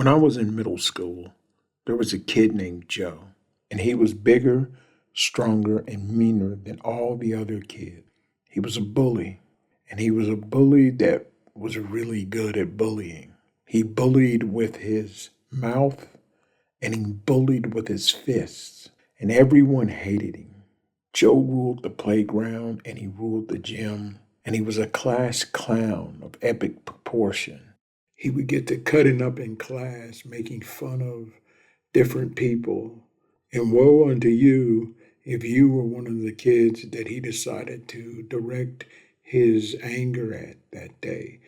When I was in middle school, there was a kid named Joe, and he was bigger, stronger, and meaner than all the other kids. He was a bully, and he was a bully that was really good at bullying. He bullied with his mouth and he bullied with his fists, and everyone hated him. Joe ruled the playground and he ruled the gym, and he was a class clown of epic proportion. He would get to cutting up in class, making fun of different people. And woe unto you if you were one of the kids that he decided to direct his anger at that day.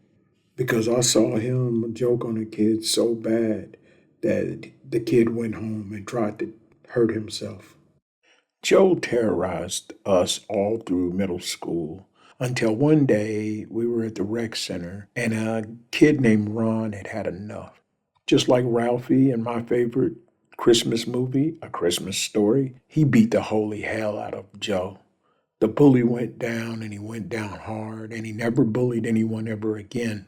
Because I saw him joke on a kid so bad that the kid went home and tried to hurt himself. Joe terrorized us all through middle school until one day we were at the rec center and a kid named Ron had had enough. Just like Ralphie in my favorite Christmas movie, A Christmas Story, he beat the holy hell out of Joe. The bully went down and he went down hard and he never bullied anyone ever again.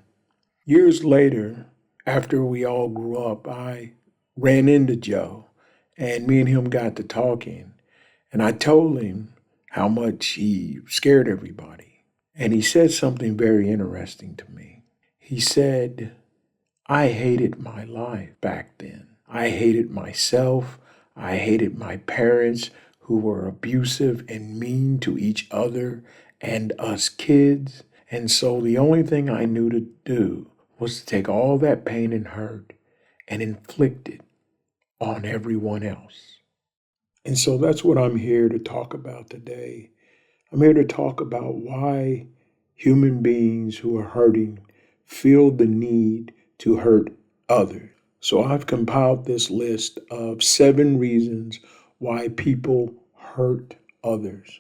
Years later, after we all grew up, I ran into Joe and me and him got to talking. And I told him how much he scared everybody. And he said something very interesting to me. He said, I hated my life back then. I hated myself. I hated my parents who were abusive and mean to each other and us kids. And so the only thing I knew to do was to take all that pain and hurt and inflict it on everyone else. And so that's what I'm here to talk about today. I'm here to talk about why human beings who are hurting feel the need to hurt others. So I've compiled this list of 7 reasons why people hurt others.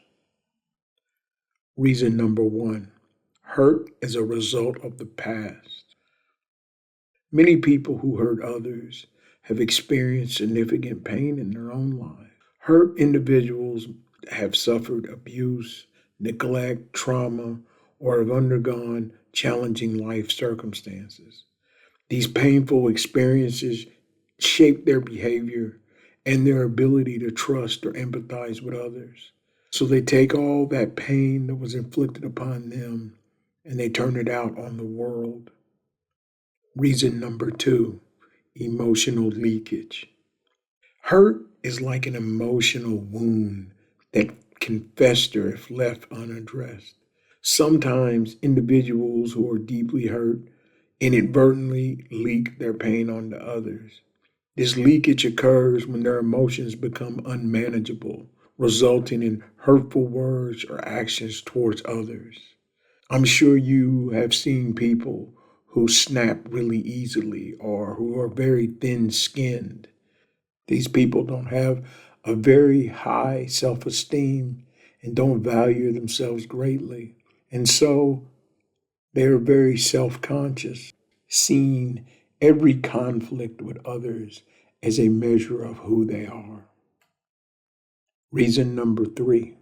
Reason number 1, hurt as a result of the past. Many people who hurt others have experienced significant pain in their own lives. Hurt individuals have suffered abuse, neglect, trauma, or have undergone challenging life circumstances. These painful experiences shape their behavior and their ability to trust or empathize with others. So they take all that pain that was inflicted upon them and they turn it out on the world. Reason number 2, emotional leakage. Hurt is like an emotional wound that can fester if left unaddressed. Sometimes individuals who are deeply hurt inadvertently leak their pain onto others. This leakage occurs when their emotions become unmanageable, resulting in hurtful words or actions towards others. I'm sure you have seen people who snap really easily or who are very thin skinned. These people don't have a very high self esteem and don't value themselves greatly. And so they're very self conscious, seeing every conflict with others as a measure of who they are. Reason number 3,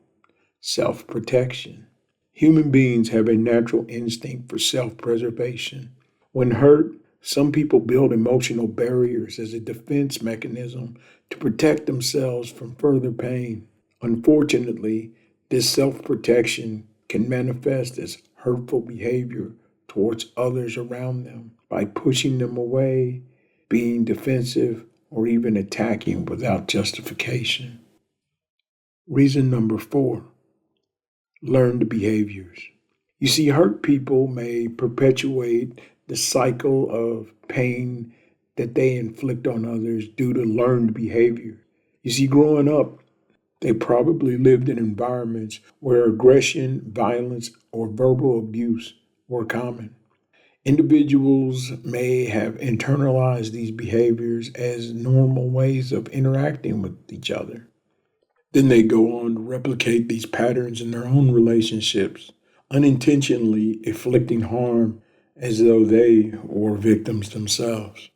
self protection. Human beings have a natural instinct for self preservation. When hurt, some people build emotional barriers as a defense mechanism to protect themselves from further pain. Unfortunately, this self protection can manifest as hurtful behavior towards others around them by pushing them away, being defensive, or even attacking without justification. Reason number 4, learned behaviors. You see, hurt people may perpetuate the cycle of pain that they inflict on others due to learned behavior. You see, growing up, they probably lived in environments where aggression, violence, or verbal abuse were common. Individuals may have internalized these behaviors as normal ways of interacting with each other. Then they go on to replicate these patterns in their own relationships, unintentionally inflicting harm as though they were victims themselves.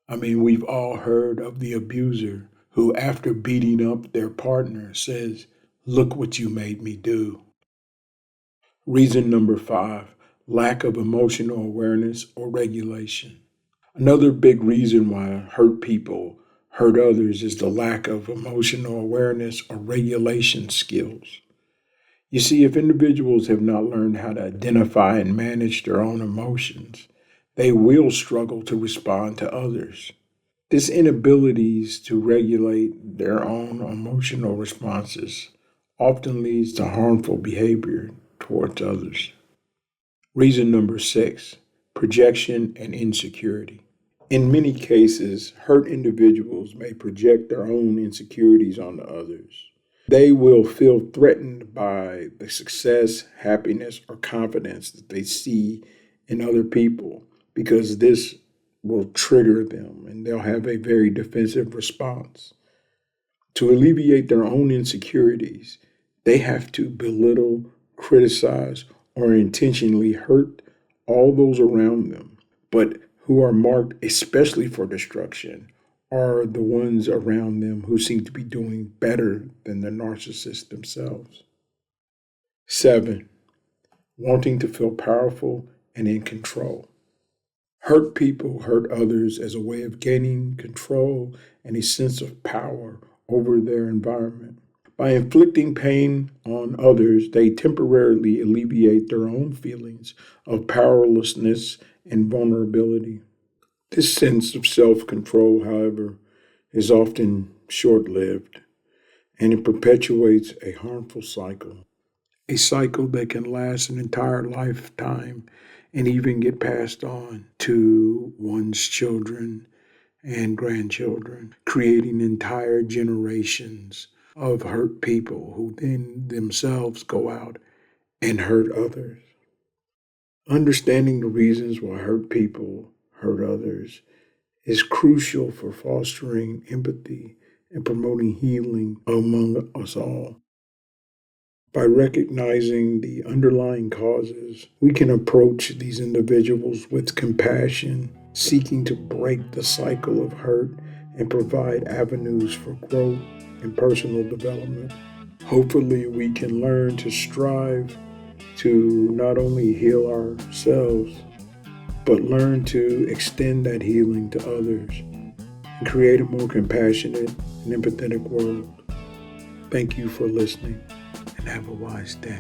I mean, we've all heard of the abuser who, after beating up their partner, says, "Look what you made me do." Reason number 5, lack of emotional awareness or regulation. Another big reason why hurt people hurt others is the lack of emotional awareness or regulation skills. You see, if individuals have not learned how to identify and manage their own emotions, they will struggle to respond to others. This inability to regulate their own emotional responses often leads to harmful behavior towards others. Reason number six, projection and insecurity. In many cases, hurt individuals may project their own insecurities onto others. They will feel threatened by the success, happiness, or confidence that they see in other people because this will trigger them and they'll have a very defensive response. To alleviate their own insecurities, they have to belittle, criticize, or intentionally hurt all those around them, but who are marked especially for destruction are the ones around them who seem to be doing better than the narcissists themselves. Seven, wanting to feel powerful and in control. Hurt people hurt others as a way of gaining control and a sense of power over their environment. By inflicting pain on others, they temporarily alleviate their own feelings of powerlessness and vulnerability. This sense of self control, however, is often short lived and it perpetuates a harmful cycle. A cycle that can last an entire lifetime and even get passed on to one's children and grandchildren, creating entire generations of hurt people who then themselves go out and hurt others. Understanding the reasons why hurt people hurt others is crucial for fostering empathy and promoting healing among us all. By recognizing the underlying causes, we can approach these individuals with compassion, seeking to break the cycle of hurt and provide avenues for growth and personal development. Hopefully, we can learn to strive to not only heal ourselves, but learn to extend that healing to others and create a more compassionate and empathetic world. Thank you for listening and have a wise day.